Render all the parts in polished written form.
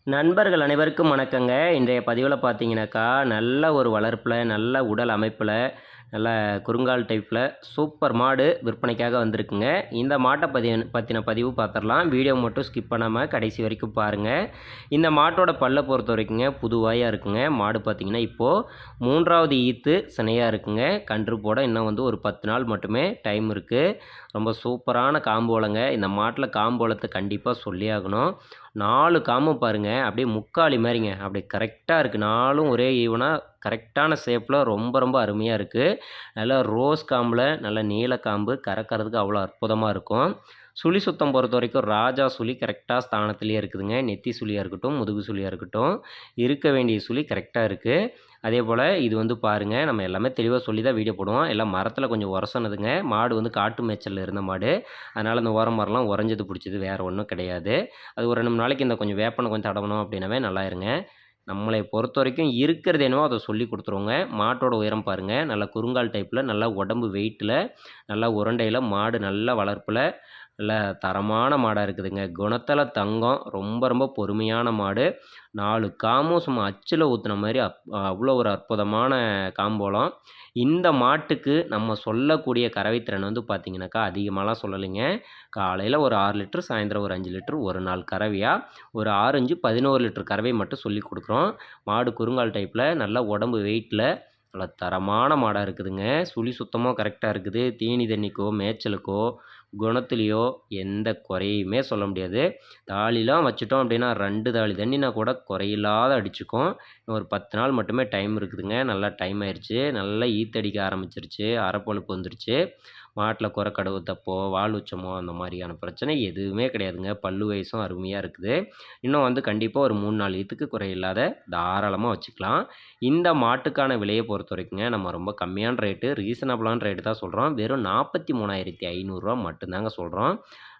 நண்பர்கள் அனைவருக்கும் வணக்கங்க. இன்றைய பதிவுல பார்த்தீங்கன்னாக்கா, நல்ல ஒரு வளர்ப்புல, நல்ல உடல் அமைப்புல, நல்ல குறுங்கால் டைப்ல சூப்பர் மாடு விற்பனைக்காக வந்திருக்குங்க. இந்த மாட்ட பத்தின பதிவு பார்த்துரலாம். வீடியோ மட்டும் ஸ்கிப் பண்ணாம கடைசி வரைக்கும் பாருங்க. இந்த மாட்டோட பல்ல பொறுத்தவரைக்குங்க, புதுவாயா இருக்குங்க. மாடு பார்த்தீங்கன்னா, இப்போ 3வது ஈத்து சினையா இருக்குங்க. கன்று போட இன்னும் வந்து ஒரு 10 நாள் மட்டுமே டைம் இருக்கு. ரொம்ப சூப்பரான காம்பு வளங்க. இந்த மாட்டில காம்பு வளத்த கண்டிப்பா சொல்லியே ஆகணும். 4 காம்பும் பாருங்க, அப்படியே முக்காலி மாரிங்க. அப்படியே கரெக்ட்டா இருக்கு. 4ம் ஒரே ஈவனா கரெக்ட்டான ஷேப்ல ரொம்ப ரொம்ப அருமையா இருக்கு. நல்லா ரோஸ் காம்புல நல்ல நீல காம்பு கறக்கிறதுக்கு அவ்வளோ அற்புதமா இருக்கும். சுழி சுத்தம் பொறுத்தவரைக்கும் ராஜா சுழி கரெக்ட்டா ஸ்தானத்திலேயே இருக்குதுங்க. நெத்தி சுழியா இருக்கட்டும், முதுகு சுழியா இருக்கட்டும், இருக்க வேண்டிய சுழி கரெக்ட்டா இருக்கு. அதேபோல இது வந்து பாருங்க, நம்ம எல்லாமே தெளிவா சொல்லி தான் வீடியோ போடுவோம். எல்லாம் மரத்தில கொஞ்சம் உரசுனதுங்க. மாடு வந்து காட்டு மேய்ச்சல்ல இருந்த மாடு. அதனால இந்த ஓர மரம்லாம் உரஞ்சது புடிச்சது. வேற ஒண்ணும் கிடையாது. அது ஒரு 2, 3 நாளைக்கு இந்த கொஞ்சம் வேப்பெண்ணெய் கொஞ்சம் தடவணும் அப்படின்னாவே நல்லாயிருங்க. நம்மளை பொறுத்தவரைக்கும் இருக்கிறது என்னவோ அத சொல்லிக் குடுத்துருவோங்க. மாட்டோட உயரம் பாருங்க. நல்லா குறுங்கால் டைப்ல, நல்லா உடம்பு வெயிட்ல, நல்லா உருண்டையில, மாடு நல்ல வளர்ப்புல, நல்ல தரமான மாடா இருக்குதுங்க. குணத்தில தங்கம். ரொம்ப ரொம்ப பொறுமையான மாடு. 4 காம்பும் சும்மா அச்சுல ஊத்துன மாரி அவ்வளோ ஒரு அற்புதமான காம்போலம். இந்த மாட்டுக்கு நம்ம சொல்லக்கூடிய கறவை திறன் வந்து பார்த்தீங்கன்னாக்கா, அதிகமாலாம் சொல்லலைங்க. காலையில ஒரு 6 லிட்டர், சாயந்தரம் ஒரு 5 லிட்டர் ஒரு நாள் கறவையா, ஒரு 6, 5 11 லிட்டர் கறவை மட்டும் சொல்லிக் குடுக்குறோம். மாடு குறுங்கால் டைப்ல, நல்ல உடம்பு வெயிட்ல, நல்ல தரமான மாடா இருக்குதுங்க. சுழி சுத்தமும் கரெக்ட்டா இருக்குது. தீனி தண்ணிக்கோ, மேய்ச்சலுக்கோ, குணத்திலயோ எந்த குறையுமே சொல்ல முடியாது. தாலிலாம் வச்சுட்டோம் அப்படின்னா 2 தாலி தண்ணினா கூட குறையில்லாத அடிச்சுக்கும். இன்னும் ஒரு 10 நாள் மட்டுமே டைம் இருக்குதுங்க. நல்லா டைம் ஆயிருச்சு. நல்லா ஈத்தடிக்க ஆரம்பிச்சிருச்சு. அரைப்பழுப்பு வந்துருச்சு. மாட்ல குரக்கடவு தப்போ, வால் உச்சமோ அந்த மாரியான பிரச்சனை எதுவுமே கிடையாதுங்க. பல்லு வயசும் அருமையா இருக்குது. இன்னும் வந்து கண்டிப்பா ஒரு 3, 4 ஈத்துக்கு குறையில்லாத தாராளமா வச்சுக்கலாம். இந்த மாட்டுக்கான விலைய பொறுத்தவரைக்குங்க, நம்ம ரொம்ப கம்மியான ரேட்டு, ரீசனபிளான ரேட்டு தான் சொல்றோம். வெறும் ரூ. 43,500 மட்டும் தாங்க சொல்றோம்.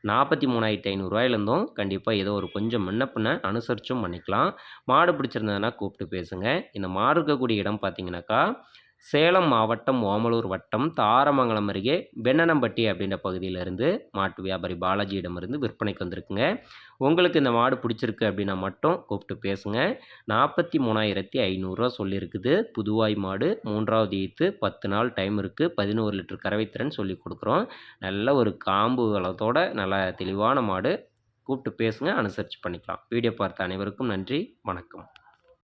ரூ. 43,500 கண்டிப்பா ஏதோ ஒரு கொஞ்சம் முன்ன பின்ன அனுசரிச்சும் பண்ணிக்கலாம். மாடு பிடிச்சிருந்ததுன்னா கூப்பிட்டு பேசுங்க. இந்த மாடு இருக்கக்கூடிய இடம் பார்த்தீங்கன்னாக்கா, சேலம் மாவட்டம், ஓமலூர் வட்டம், தாரமங்கலம் அருகே வெண்ணனம்பட்டி அப்படின்ற பகுதியிலிருந்து மாட்டு வியாபாரி பாலாஜியிடமிருந்து விற்பனைக்கு வந்திருக்குங்க. உங்களுக்கு இந்த மாடு பிடிச்சிருக்கு அப்படின்னா மட்டும் கூப்பிட்டு பேசுங்க. ரூ. 43,500 சொல்லியிருக்குது. புதுவாய் மாடு 3வது ஈத்து 10 நாள் டைம் இருக்கு. 11 லிட்டர் கறவை திறன் சொல்லிக் குடுக்குறோம். நல்ல ஒரு காம்பு வளத்தோட நல்ல தெளிவான மாடு. கூப்பிட்டு பேசுங்க. அனுசரிச்சு பண்ணிக்கலாம். வீடியோ பார்த்த அனைவருக்கும் நன்றி. வணக்கம்.